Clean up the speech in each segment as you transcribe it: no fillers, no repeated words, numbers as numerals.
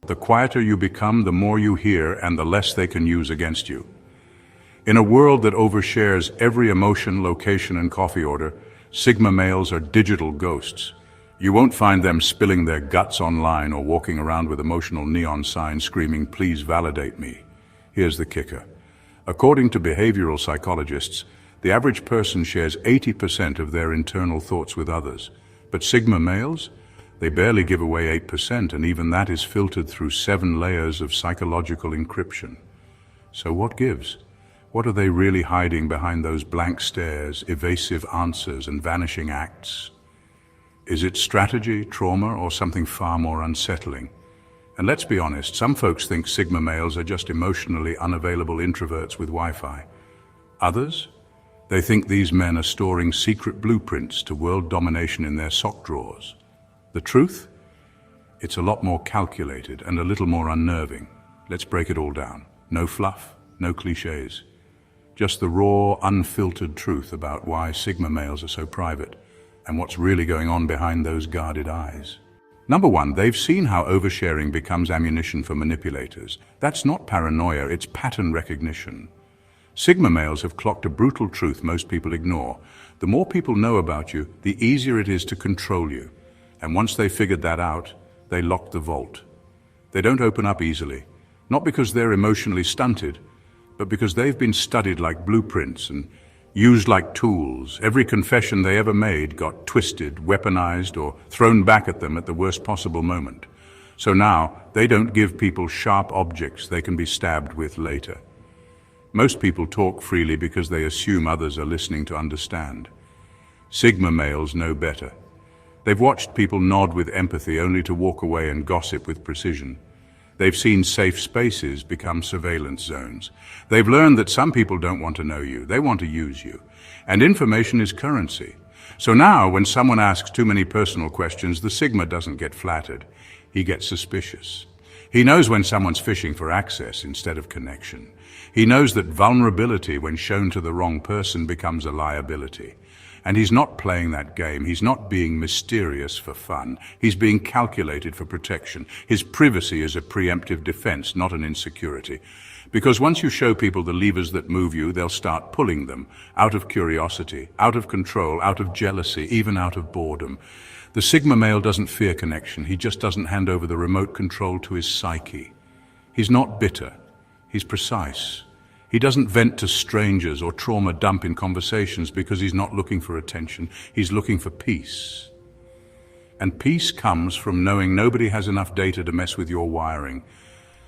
The quieter you become, the more you hear and the less they can use against you. In a world that overshares every emotion, location, and coffee order, Sigma males are digital ghosts. You won't find them spilling their guts online or walking around with emotional neon signs screaming, "Please validate me." Here's the kicker. According to behavioral psychologists, the average person shares 80% of their internal thoughts with others. But Sigma males? They barely give away 8%, and even that is filtered through 7 layers of psychological encryption. So what gives? What are they really hiding behind those blank stares, evasive answers, and vanishing acts? Is it strategy, trauma, or something far more unsettling? And let's be honest, some folks think Sigma males are just emotionally unavailable introverts with Wi-Fi. Others? They think these men are storing secret blueprints to world domination in their sock drawers. The truth? It's a lot more calculated and a little more unnerving. Let's break it all down. No fluff, no clichés. Just the raw, unfiltered truth about why Sigma males are so private and what's really going on behind those guarded eyes. Number 1, they've seen how oversharing becomes ammunition for manipulators. That's not paranoia, it's pattern recognition. Sigma males have clocked a brutal truth most people ignore. The more people know about you, the easier it is to control you. And once they've figured that out, they lock the vault. They don't open up easily, not because they're emotionally stunted, but because they've been studied like blueprints and used like tools. Every confession they ever made got twisted, weaponized, or thrown back at them at the worst possible moment. So now, they don't give people sharp objects they can be stabbed with later. Most people talk freely because they assume others are listening to understand. Sigma males know better. They've watched people nod with empathy only to walk away and gossip with precision. They've seen safe spaces become surveillance zones. They've learned that some people don't want to know you, they want to use you. And information is currency. So now, when someone asks too many personal questions, the Sigma doesn't get flattered. He gets suspicious. He knows when someone's fishing for access instead of connection. He knows that vulnerability, when shown to the wrong person, becomes a liability. And he's not playing that game. He's not being mysterious for fun. He's being calculated for protection. His privacy is a preemptive defense, not an insecurity. Because once you show people the levers that move you, they'll start pulling them, out of curiosity, out of control, out of jealousy, even out of boredom. The Sigma male doesn't fear connection. He just doesn't hand over the remote control to his psyche. He's not bitter. He's precise. He doesn't vent to strangers or trauma dump in conversations because he's not looking for attention. He's looking for peace. And peace comes from knowing nobody has enough data to mess with your wiring.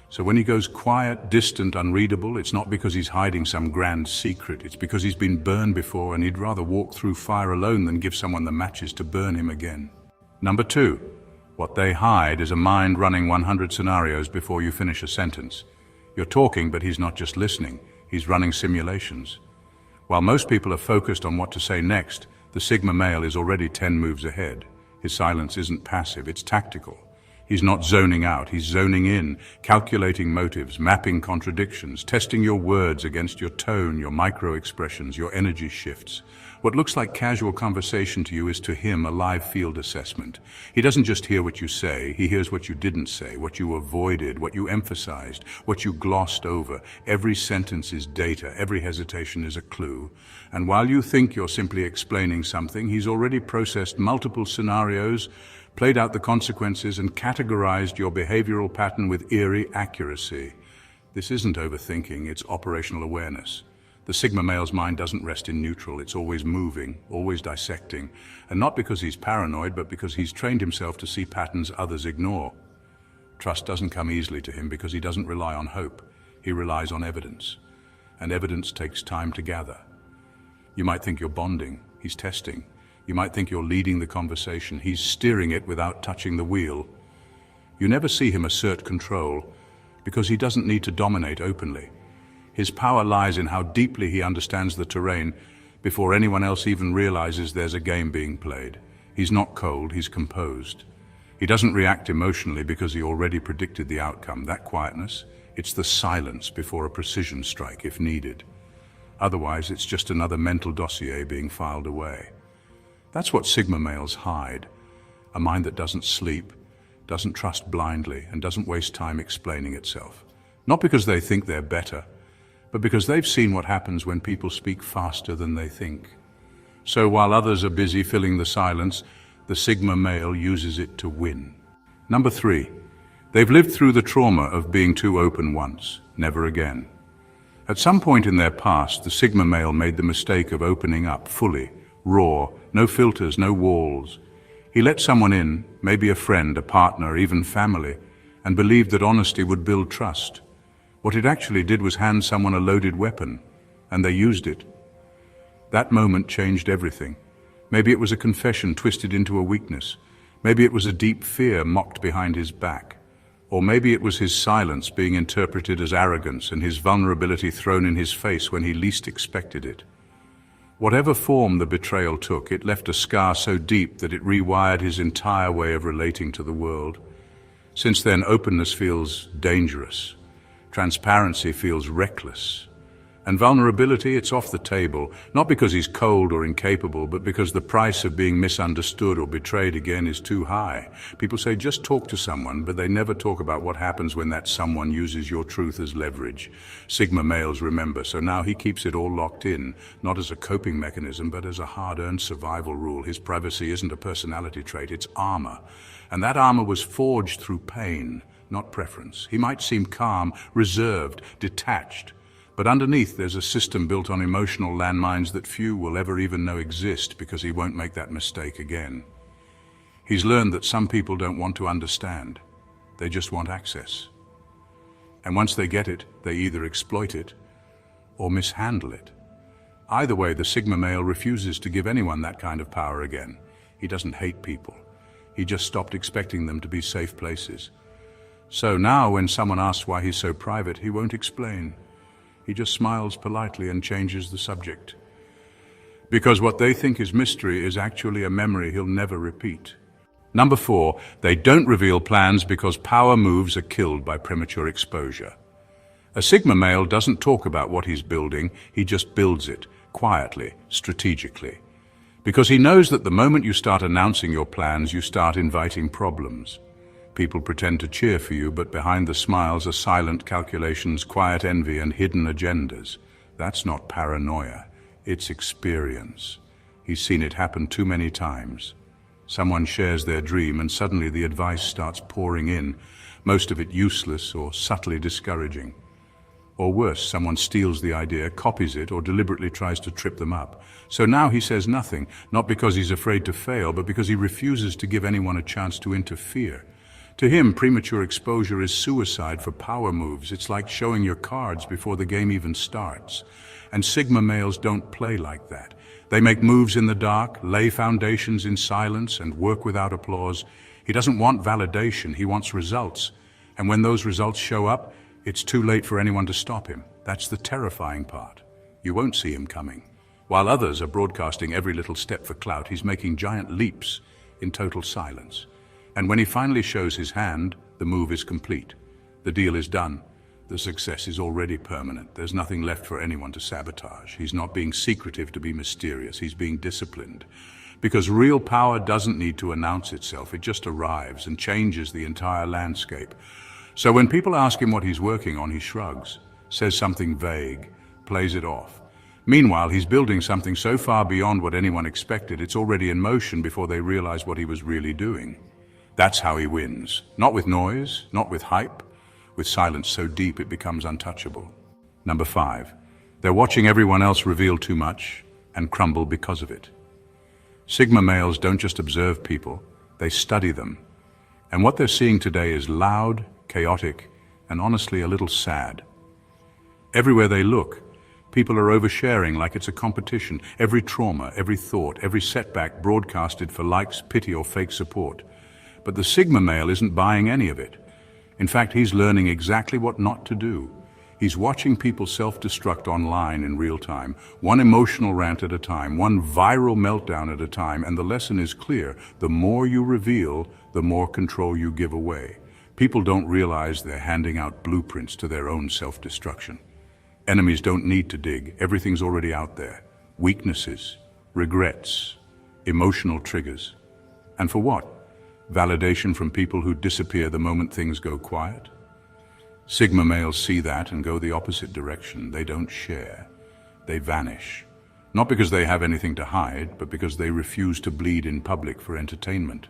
So when he goes quiet, distant, unreadable, it's not because he's hiding some grand secret. It's because he's been burned before and he'd rather walk through fire alone than give someone the matches to burn him again. Number 2, what they hide is a mind running 100 scenarios before you finish a sentence. You're talking, but he's not just listening. He's running simulations. While most people are focused on what to say next, the Sigma male is already 10 moves ahead. His silence isn't passive, it's tactical. He's not zoning out, he's zoning in, calculating motives, mapping contradictions, testing your words against your tone, your micro-expressions, your energy shifts. What looks like casual conversation to you is to him a live field assessment. He doesn't just hear what you say, he hears what you didn't say, what you avoided, what you emphasized, what you glossed over. Every sentence is data, every hesitation is a clue. And while you think you're simply explaining something, he's already processed multiple scenarios, played out the consequences, and categorized your behavioral pattern with eerie accuracy. This isn't overthinking, it's operational awareness. The Sigma male's mind doesn't rest in neutral, it's always moving, always dissecting. And not because he's paranoid, but because he's trained himself to see patterns others ignore. Trust doesn't come easily to him because he doesn't rely on hope. He relies on evidence. And evidence takes time to gather. You might think you're bonding, he's testing. You might think you're leading the conversation. He's steering it without touching the wheel. You never see him assert control because he doesn't need to dominate openly. His power lies in how deeply he understands the terrain before anyone else even realizes there's a game being played. He's not cold, he's composed. He doesn't react emotionally because he already predicted the outcome. That quietness, it's the silence before a precision strike if needed. Otherwise, it's just another mental dossier being filed away. That's what Sigma males hide. A mind that doesn't sleep, doesn't trust blindly, and doesn't waste time explaining itself. Not because they think they're better, but because they've seen what happens when people speak faster than they think. So while others are busy filling the silence, the Sigma male uses it to win. Number 3, they've lived through the trauma of being too open once, never again. At some point in their past, the Sigma male made the mistake of opening up fully, raw, no filters, no walls. He let someone in, maybe a friend, a partner, even family, and believed that honesty would build trust. What it actually did was hand someone a loaded weapon, and they used it. That moment changed everything. Maybe it was a confession twisted into a weakness. Maybe it was a deep fear mocked behind his back. Or maybe it was his silence being interpreted as arrogance and his vulnerability thrown in his face when he least expected it. Whatever form the betrayal took, it left a scar so deep that it rewired his entire way of relating to the world. Since then, openness feels dangerous. Transparency feels reckless. And vulnerability, it's off the table, not because he's cold or incapable, but because the price of being misunderstood or betrayed again is too high. People say just talk to someone, but they never talk about what happens when that someone uses your truth as leverage. Sigma males remember, so now he keeps it all locked in, not as a coping mechanism, but as a hard-earned survival rule. His privacy isn't a personality trait, it's armor. And that armor was forged through pain, not preference. He might seem calm, reserved, detached, but underneath there's a system built on emotional landmines that few will ever even know exist because he won't make that mistake again. He's learned that some people don't want to understand. They just want access. And once they get it, they either exploit it or mishandle it. Either way, the Sigma male refuses to give anyone that kind of power again. He doesn't hate people. He just stopped expecting them to be safe places. So now when someone asks why he's so private, he won't explain. He just smiles politely and changes the subject. Because what they think is mystery is actually a memory he'll never repeat. Number 4, they don't reveal plans because power moves are killed by premature exposure. A Sigma male doesn't talk about what he's building, he just builds it, quietly, strategically. Because he knows that the moment you start announcing your plans, you start inviting problems. People pretend to cheer for you, but behind the smiles are silent calculations, quiet envy, and hidden agendas. That's not paranoia, it's experience. He's seen it happen too many times. Someone shares their dream and suddenly the advice starts pouring in, most of it useless or subtly discouraging. Or worse, someone steals the idea, copies it, or deliberately tries to trip them up. So now he says nothing, not because he's afraid to fail, but because he refuses to give anyone a chance to interfere. To him, premature exposure is suicide for power moves. It's like showing your cards before the game even starts. And Sigma males don't play like that. They make moves in the dark, lay foundations in silence, and work without applause. He doesn't want validation, he wants results. And when those results show up, it's too late for anyone to stop him. That's the terrifying part. You won't see him coming. While others are broadcasting every little step for clout, he's making giant leaps in total silence. And when he finally shows his hand, the move is complete. The deal is done. The success is already permanent. There's nothing left for anyone to sabotage. He's not being secretive to be mysterious. He's being disciplined. Because real power doesn't need to announce itself. It just arrives and changes the entire landscape. So when people ask him what he's working on, he shrugs, says something vague, plays it off. Meanwhile, he's building something so far beyond what anyone expected, it's already in motion before they realize what he was really doing. That's how he wins. Not with noise, not with hype, with silence so deep it becomes untouchable. Number 5, they're watching everyone else reveal too much and crumble because of it. Sigma males don't just observe people, they study them. And what they're seeing today is loud, chaotic, and honestly a little sad. Everywhere they look, people are oversharing like it's a competition. Every trauma, every thought, every setback broadcasted for likes, pity, or fake support. But the Sigma male isn't buying any of it. In fact, he's learning exactly what not to do. He's watching people self-destruct online in real time, one emotional rant at a time, one viral meltdown at a time, and the lesson is clear. The more you reveal, the more control you give away. People don't realize they're handing out blueprints to their own self-destruction. Enemies don't need to dig. Everything's already out there. Weaknesses, regrets, emotional triggers. And for what? Validation from people who disappear the moment things go quiet. Sigma males see that and go the opposite direction. They don't share. They vanish. Not because they have anything to hide, but because they refuse to bleed in public for entertainment.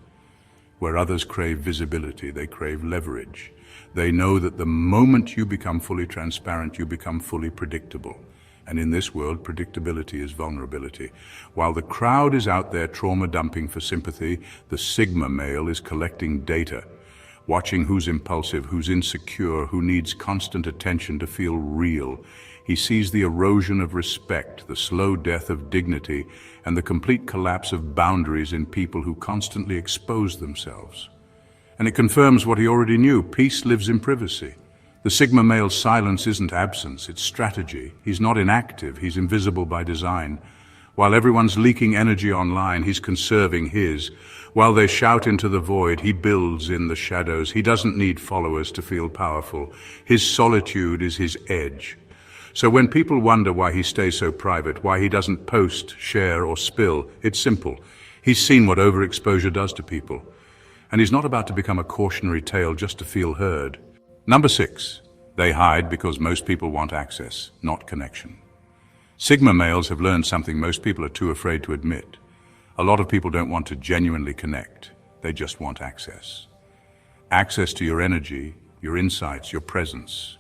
Where others crave visibility, they crave leverage. They know that the moment you become fully transparent, you become fully predictable. And in this world, predictability is vulnerability. While the crowd is out there trauma dumping for sympathy, the Sigma male is collecting data, watching who's impulsive, who's insecure, who needs constant attention to feel real. He sees the erosion of respect, the slow death of dignity, and the complete collapse of boundaries in people who constantly expose themselves. And it confirms what he already knew: peace lives in privacy. The Sigma male's silence isn't absence, it's strategy. He's not inactive, he's invisible by design. While everyone's leaking energy online, he's conserving his. While they shout into the void, he builds in the shadows. He doesn't need followers to feel powerful. His solitude is his edge. So when people wonder why he stays so private, why he doesn't post, share, or spill, it's simple. He's seen what overexposure does to people. And he's not about to become a cautionary tale just to feel heard. Number 6, they hide because most people want access, not connection. Sigma males have learned something most people are too afraid to admit. A lot of people don't want to genuinely connect. They just want access. Access to your energy, your insights, your presence.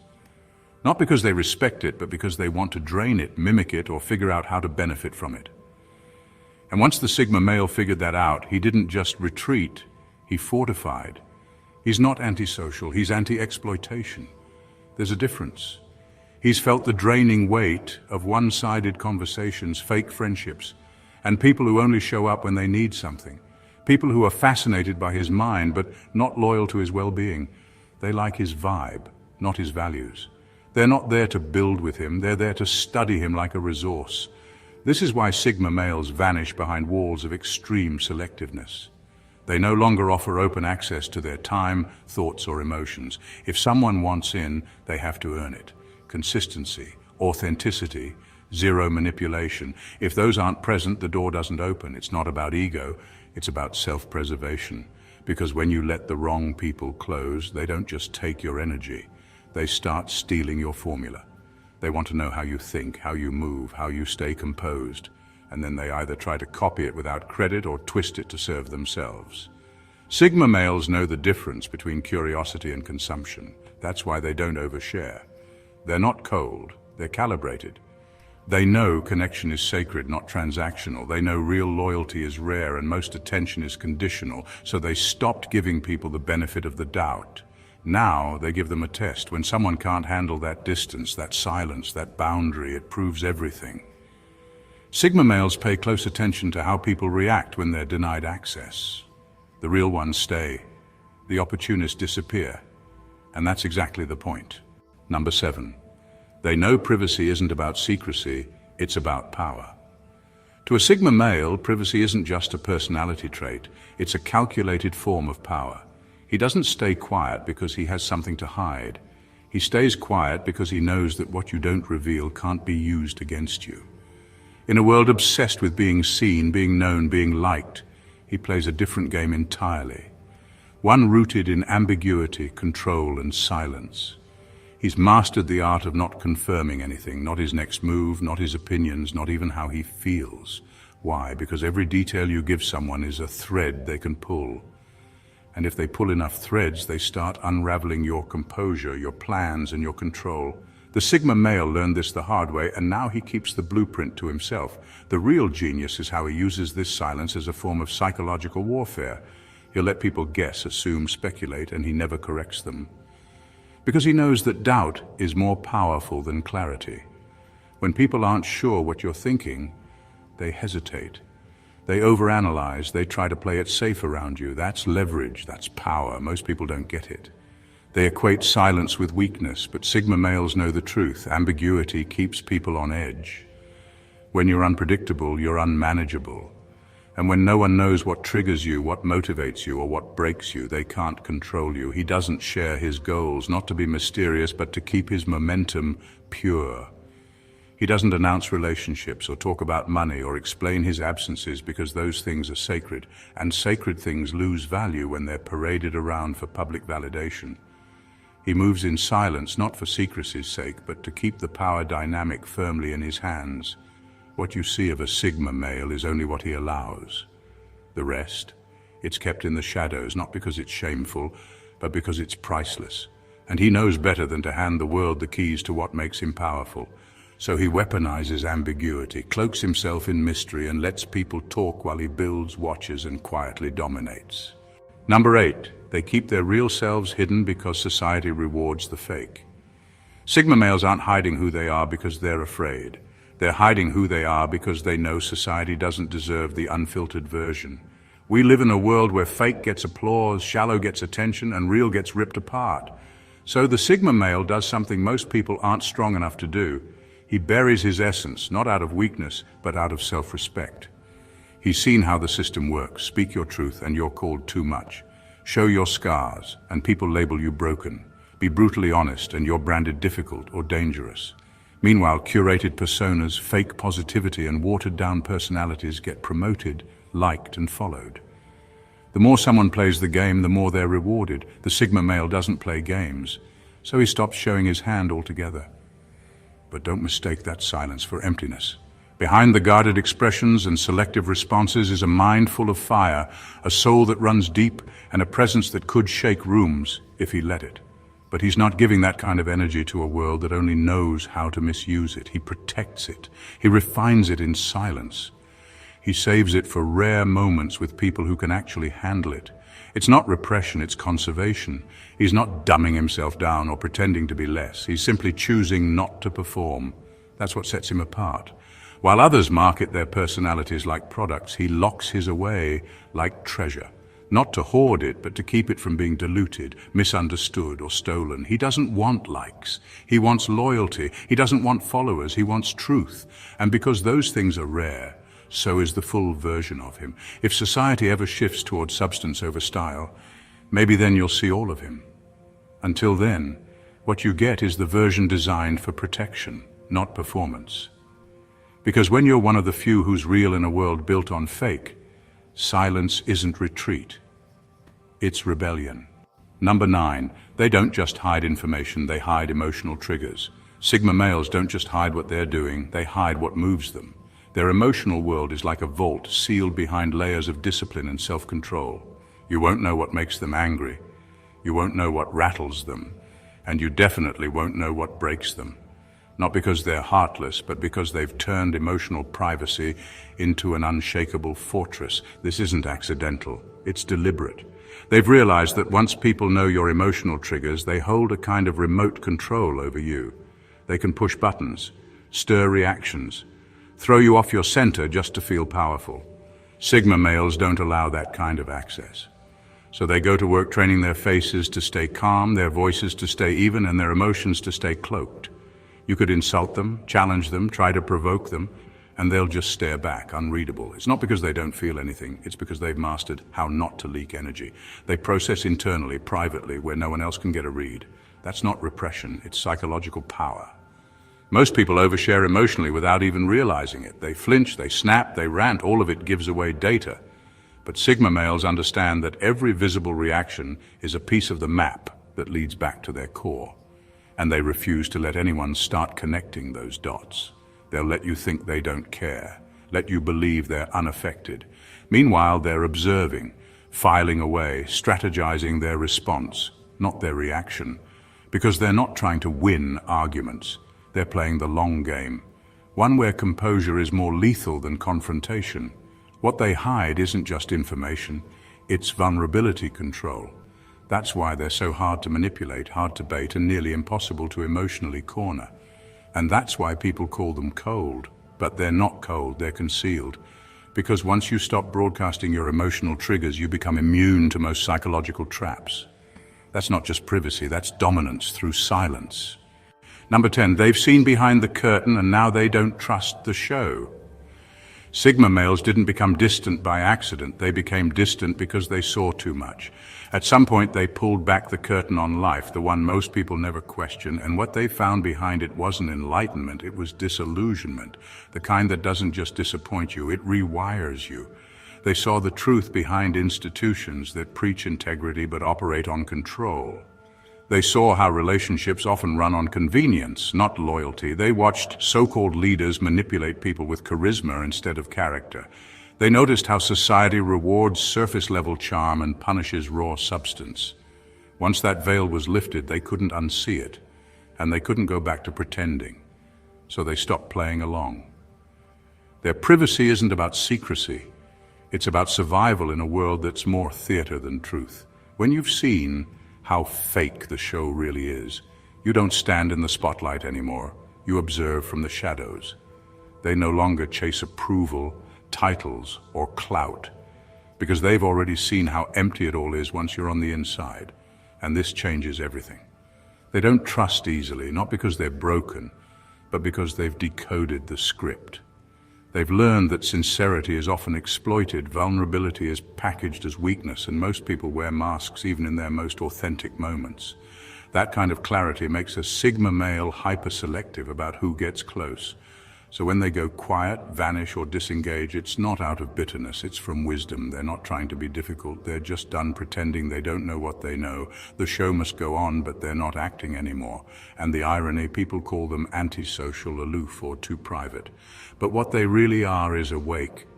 Not because they respect it, but because they want to drain it, mimic it, or figure out how to benefit from it. And once the Sigma male figured that out, he didn't just retreat, he fortified. He's not antisocial, he's anti-exploitation. There's a difference. He's felt the draining weight of one-sided conversations, fake friendships, and people who only show up when they need something. People who are fascinated by his mind, but not loyal to his well-being. They like his vibe, not his values. They're not there to build with him, they're there to study him like a resource. This is why Sigma males vanish behind walls of extreme selectiveness. They no longer offer open access to their time, thoughts, or emotions. If someone wants in, they have to earn it. Consistency, authenticity, zero manipulation. If those aren't present, the door doesn't open. It's not about ego, it's about self-preservation. Because when you let the wrong people close, they don't just take your energy. They start stealing your formula. They want to know how you think, how you move, how you stay composed. And then they either try to copy it without credit or twist it to serve themselves. Sigma males know the difference between curiosity and consumption. That's why they don't overshare. They're not cold, they're calibrated. They know connection is sacred, not transactional. They know real loyalty is rare and most attention is conditional, so they stopped giving people the benefit of the doubt. Now they give them a test. When someone can't handle that distance, that silence, that boundary, it proves everything. Sigma males pay close attention to how people react when they're denied access. The real ones stay. The opportunists disappear. And that's exactly the point. Number 7. They know privacy isn't about secrecy, it's about power. To a Sigma male, privacy isn't just a personality trait, it's a calculated form of power. He doesn't stay quiet because he has something to hide. He stays quiet because he knows that what you don't reveal can't be used against you. In a world obsessed with being seen, being known, being liked, he plays a different game entirely. One rooted in ambiguity, control, and silence. He's mastered the art of not confirming anything, not his next move, not his opinions, not even how he feels. Why? Because every detail you give someone is a thread they can pull. And if they pull enough threads, they start unraveling your composure, your plans, and your control. The Sigma male learned this the hard way, and now he keeps the blueprint to himself. The real genius is how he uses this silence as a form of psychological warfare. He'll let people guess, assume, speculate, and he never corrects them. Because he knows that doubt is more powerful than clarity. When people aren't sure what you're thinking, they hesitate. They overanalyze, they try to play it safe around you. That's leverage, that's power. Most people don't get it. They equate silence with weakness, but Sigma males know the truth. Ambiguity keeps people on edge. When you're unpredictable, you're unmanageable. And when no one knows what triggers you, what motivates you, or what breaks you, they can't control you. He doesn't share his goals, not to be mysterious, but to keep his momentum pure. He doesn't announce relationships or talk about money or explain his absences because those things are sacred, and sacred things lose value when they're paraded around for public validation. He moves in silence, not for secrecy's sake, but to keep the power dynamic firmly in his hands. What you see of a Sigma male is only what he allows. The rest, it's kept in the shadows, not because it's shameful, but because it's priceless. And he knows better than to hand the world the keys to what makes him powerful. So he weaponizes ambiguity, cloaks himself in mystery, and lets people talk while he builds, watches, and quietly dominates. Number 8, they keep their real selves hidden because society rewards the fake. Sigma males aren't hiding who they are because they're afraid. They're hiding who they are because they know society doesn't deserve the unfiltered version. We live in a world where fake gets applause, shallow gets attention, and real gets ripped apart. So the Sigma male does something most people aren't strong enough to do. He buries his essence, not out of weakness, but out of self-respect. He's seen how the system works. Speak your truth and you're called too much. Show your scars and people label you broken. Be brutally honest and you're branded difficult or dangerous. Meanwhile, curated personas, fake positivity, and watered-down personalities get promoted, liked, and followed. The more someone plays the game, the more they're rewarded. The Sigma male doesn't play games, so he stops showing his hand altogether. But don't mistake that silence for emptiness. Behind the guarded expressions and selective responses is a mind full of fire, a soul that runs deep, and a presence that could shake rooms if he let it. But he's not giving that kind of energy to a world that only knows how to misuse it. He protects it. He refines it in silence. He saves it for rare moments with people who can actually handle it. It's not repression, it's conservation. He's not dumbing himself down or pretending to be less. He's simply choosing not to perform. That's what sets him apart. While others market their personalities like products, he locks his away like treasure. Not to hoard it, but to keep it from being diluted, misunderstood, or stolen. He doesn't want likes. He wants loyalty. He doesn't want followers. He wants truth. And because those things are rare, so is the full version of him. If society ever shifts towards substance over style, maybe then you'll see all of him. Until then, what you get is the version designed for protection, not performance. Because when you're one of the few who's real in a world built on fake, silence isn't retreat, it's rebellion. Number 9, they don't just hide information, they hide emotional triggers. Sigma males don't just hide what they're doing, they hide what moves them. Their emotional world is like a vault sealed behind layers of discipline and self-control. You won't know what makes them angry, you won't know what rattles them, and you definitely won't know what breaks them. Not because they're heartless, but because they've turned emotional privacy into an unshakable fortress. This isn't accidental, it's deliberate. They've realized that once people know your emotional triggers, they hold a kind of remote control over you. They can push buttons, stir reactions, throw you off your center just to feel powerful. Sigma males don't allow that kind of access. So they go to work training their faces to stay calm, their voices to stay even, and their emotions to stay cloaked. You could insult them, challenge them, try to provoke them, and they'll just stare back, unreadable. It's not because they don't feel anything, it's because they've mastered how not to leak energy. They process internally, privately, where no one else can get a read. That's not repression, it's psychological power. Most people overshare emotionally without even realizing it. They flinch, they snap, they rant, all of it gives away data. But Sigma males understand that every visible reaction is a piece of the map that leads back to their core. And they refuse to let anyone start connecting those dots. They'll let you think they don't care, let you believe they're unaffected. Meanwhile, they're observing, filing away, strategizing their response, not their reaction. Because they're not trying to win arguments. They're playing the long game, one where composure is more lethal than confrontation. What they hide isn't just information, it's vulnerability control. That's why they're so hard to manipulate, hard to bait, and nearly impossible to emotionally corner. And that's why people call them cold. But they're not cold, they're concealed. Because once you stop broadcasting your emotional triggers, you become immune to most psychological traps. That's not just privacy, that's dominance through silence. Number 10, they've seen behind the curtain and now they don't trust the show. Sigma males didn't become distant by accident. They became distant because they saw too much. At some point, they pulled back the curtain on life, the one most people never question, and what they found behind it wasn't enlightenment, it was disillusionment, the kind that doesn't just disappoint you, it rewires you. They saw the truth behind institutions that preach integrity but operate on control. They saw how relationships often run on convenience, not loyalty. They watched so-called leaders manipulate people with charisma instead of character. They noticed how society rewards surface-level charm and punishes raw substance. Once that veil was lifted, they couldn't unsee it, and they couldn't go back to pretending. So they stopped playing along. Their privacy isn't about secrecy. It's about survival in a world that's more theater than truth. When you've seen how fake the show really is, you don't stand in the spotlight anymore. You observe from the shadows. They no longer chase approval, titles, or clout, because they've already seen how empty it all is once you're on the inside, and this changes everything. They don't trust easily, not because they're broken, but because they've decoded the script. They've learned that sincerity is often exploited, vulnerability is packaged as weakness, and most people wear masks even in their most authentic moments. That kind of clarity makes a Sigma male hyper-selective about who gets close. So when they go quiet, vanish, or disengage, it's not out of bitterness, it's from wisdom. They're not trying to be difficult, they're just done pretending they don't know what they know. The show must go on, but they're not acting anymore. And the irony, people call them antisocial, aloof, or too private. But what they really are is awake.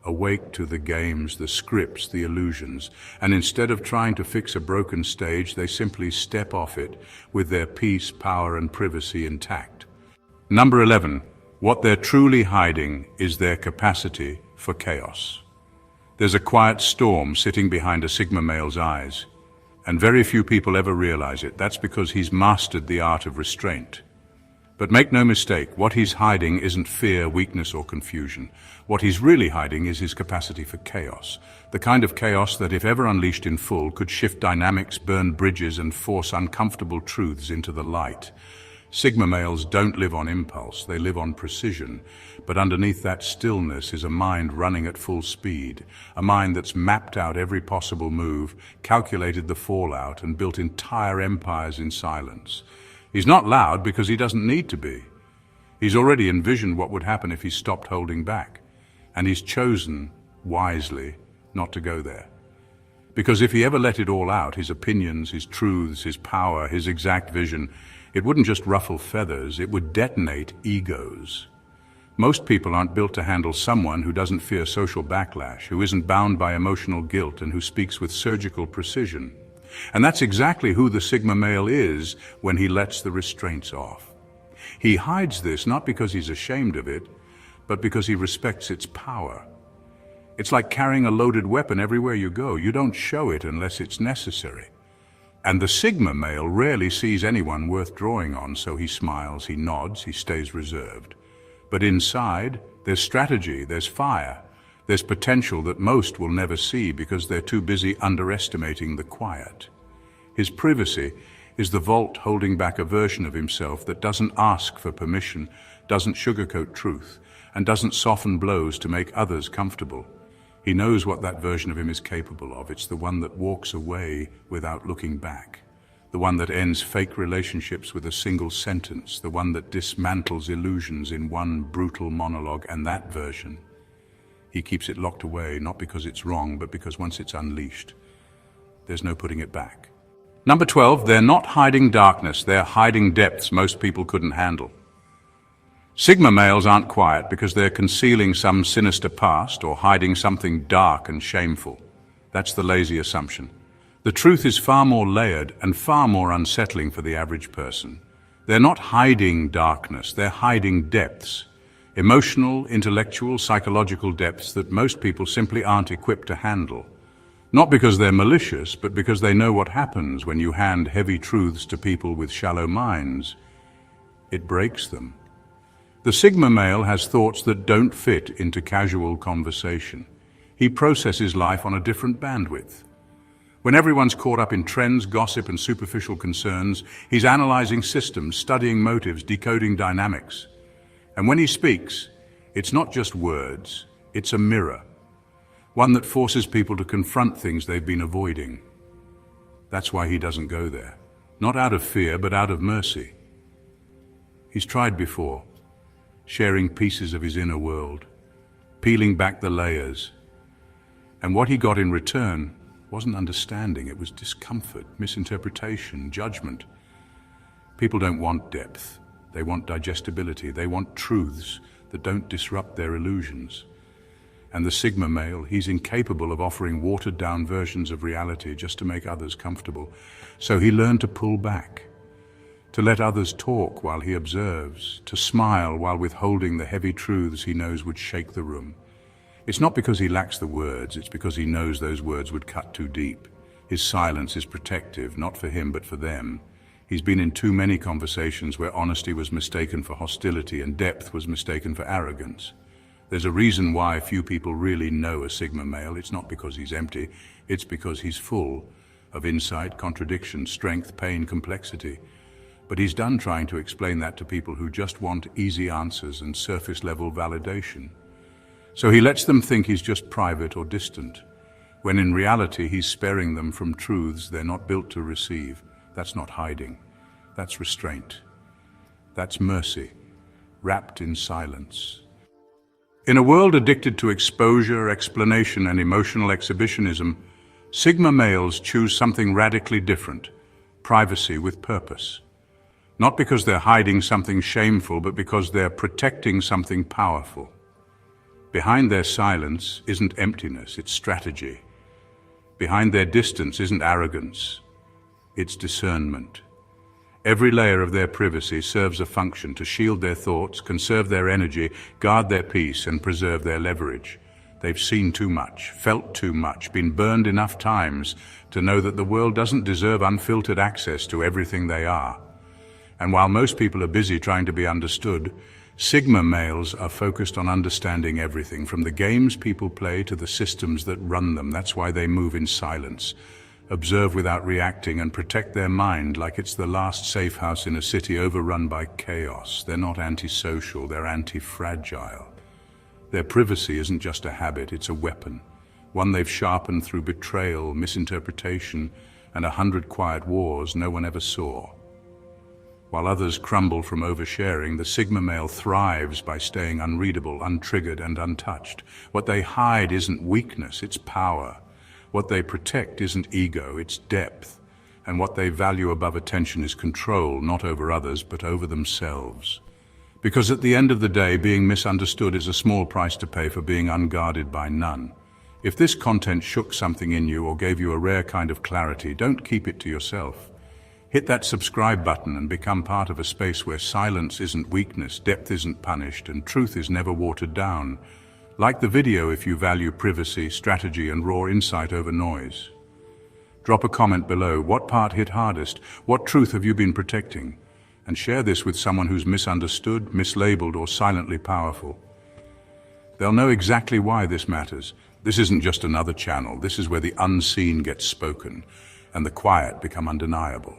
Awake to the games, the scripts, the illusions. And instead of trying to fix a broken stage, they simply step off it with their peace, power, and privacy intact. Number 11. What they're truly hiding is their capacity for chaos. There's a quiet storm sitting behind a Sigma male's eyes, and very few people ever realize it. That's because he's mastered the art of restraint. But make no mistake, what he's hiding isn't fear, weakness, or confusion. What he's really hiding is his capacity for chaos. The kind of chaos that, if ever unleashed in full, could shift dynamics, burn bridges, and force uncomfortable truths into the light. Sigma males don't live on impulse, they live on precision. But underneath that stillness is a mind running at full speed, a mind that's mapped out every possible move, calculated the fallout, and built entire empires in silence. He's not loud because he doesn't need to be. He's already envisioned what would happen if he stopped holding back. And he's chosen, wisely, not to go there. Because if he ever let it all out, his opinions, his truths, his power, his exact vision, it wouldn't just ruffle feathers, it would detonate egos. Most people aren't built to handle someone who doesn't fear social backlash, who isn't bound by emotional guilt, and who speaks with surgical precision. And that's exactly who the Sigma male is when he lets the restraints off. He hides this not because he's ashamed of it, but because he respects its power. It's like carrying a loaded weapon everywhere you go. You don't show it unless it's necessary. And the Sigma male rarely sees anyone worth drawing on, so he smiles, he nods, he stays reserved. But inside, there's strategy, there's fire, there's potential that most will never see because they're too busy underestimating the quiet. His privacy is the vault holding back a version of himself that doesn't ask for permission, doesn't sugarcoat truth, and doesn't soften blows to make others comfortable. He knows what that version of him is capable of. It's the one that walks away without looking back. The one that ends fake relationships with a single sentence. The one that dismantles illusions in one brutal monologue. And that version, he keeps it locked away, not because it's wrong, but because once it's unleashed, there's no putting it back. Number 12, they're not hiding darkness. They're hiding depths most people couldn't handle. Sigma males aren't quiet because they're concealing some sinister past or hiding something dark and shameful. That's the lazy assumption. The truth is far more layered and far more unsettling for the average person. They're not hiding darkness, they're hiding depths. Emotional, intellectual, psychological depths that most people simply aren't equipped to handle. Not because they're malicious, but because they know what happens when you hand heavy truths to people with shallow minds. It breaks them. The Sigma male has thoughts that don't fit into casual conversation. He processes life on a different bandwidth. When everyone's caught up in trends, gossip, and superficial concerns, he's analyzing systems, studying motives, decoding dynamics. And when he speaks, It's not just words, it's a mirror. One that forces people to confront things they've been avoiding. That's why he doesn't go there. Not out of fear, but out of mercy. He's tried before, sharing pieces of his inner world, peeling back the layers. And what he got in return wasn't understanding, it was discomfort, misinterpretation, judgment. People don't want depth, they want digestibility, they want truths that don't disrupt their illusions. And the Sigma male, he's incapable of offering watered-down versions of reality just to make others comfortable. So he learned to pull back, to let others talk while he observes, to smile while withholding the heavy truths he knows would shake the room. It's not because he lacks the words, it's because he knows those words would cut too deep. His silence is protective, not for him but for them. He's been in too many conversations where honesty was mistaken for hostility and depth was mistaken for arrogance. There's a reason why few people really know a Sigma male. It's not because he's empty, it's because he's full of insight, contradiction, strength, pain, complexity. But he's done trying to explain that to people who just want easy answers and surface-level validation. So he lets them think he's just private or distant, when in reality he's sparing them from truths they're not built to receive. That's not hiding, that's restraint. That's mercy, wrapped in silence. In a world addicted to exposure, explanation, and emotional exhibitionism, Sigma males choose something radically different: privacy with purpose. Not because they're hiding something shameful, but because they're protecting something powerful. Behind their silence isn't emptiness, it's strategy. Behind their distance isn't arrogance, it's discernment. Every layer of their privacy serves a function to shield their thoughts, conserve their energy, guard their peace, and preserve their leverage. They've seen too much, felt too much, been burned enough times to know that the world doesn't deserve unfiltered access to everything they are. And while most people are busy trying to be understood, Sigma males are focused on understanding everything, from the games people play to the systems that run them. That's why they move in silence, observe without reacting, and protect their mind like it's the last safe house in a city overrun by chaos. They're not antisocial, they're anti-fragile. Their privacy isn't just a habit, it's a weapon, one they've sharpened through betrayal, misinterpretation, and 100 quiet wars no one ever saw. While others crumble from oversharing, the Sigma male thrives by staying unreadable, untriggered, and untouched. What they hide isn't weakness, it's power. What they protect isn't ego, it's depth. And what they value above attention is control, not over others, but over themselves. Because at the end of the day, being misunderstood is a small price to pay for being unguarded by none. If this content shook something in you or gave you a rare kind of clarity, don't keep it to yourself. Hit that subscribe button and become part of a space where silence isn't weakness, depth isn't punished, and truth is never watered down. Like the video if you value privacy, strategy, and raw insight over noise. Drop a comment below. What part hit hardest? What truth have you been protecting? And share this with someone who's misunderstood, mislabeled, or silently powerful. They'll know exactly why this matters. This isn't just another channel. This is where the unseen gets spoken and the quiet become undeniable.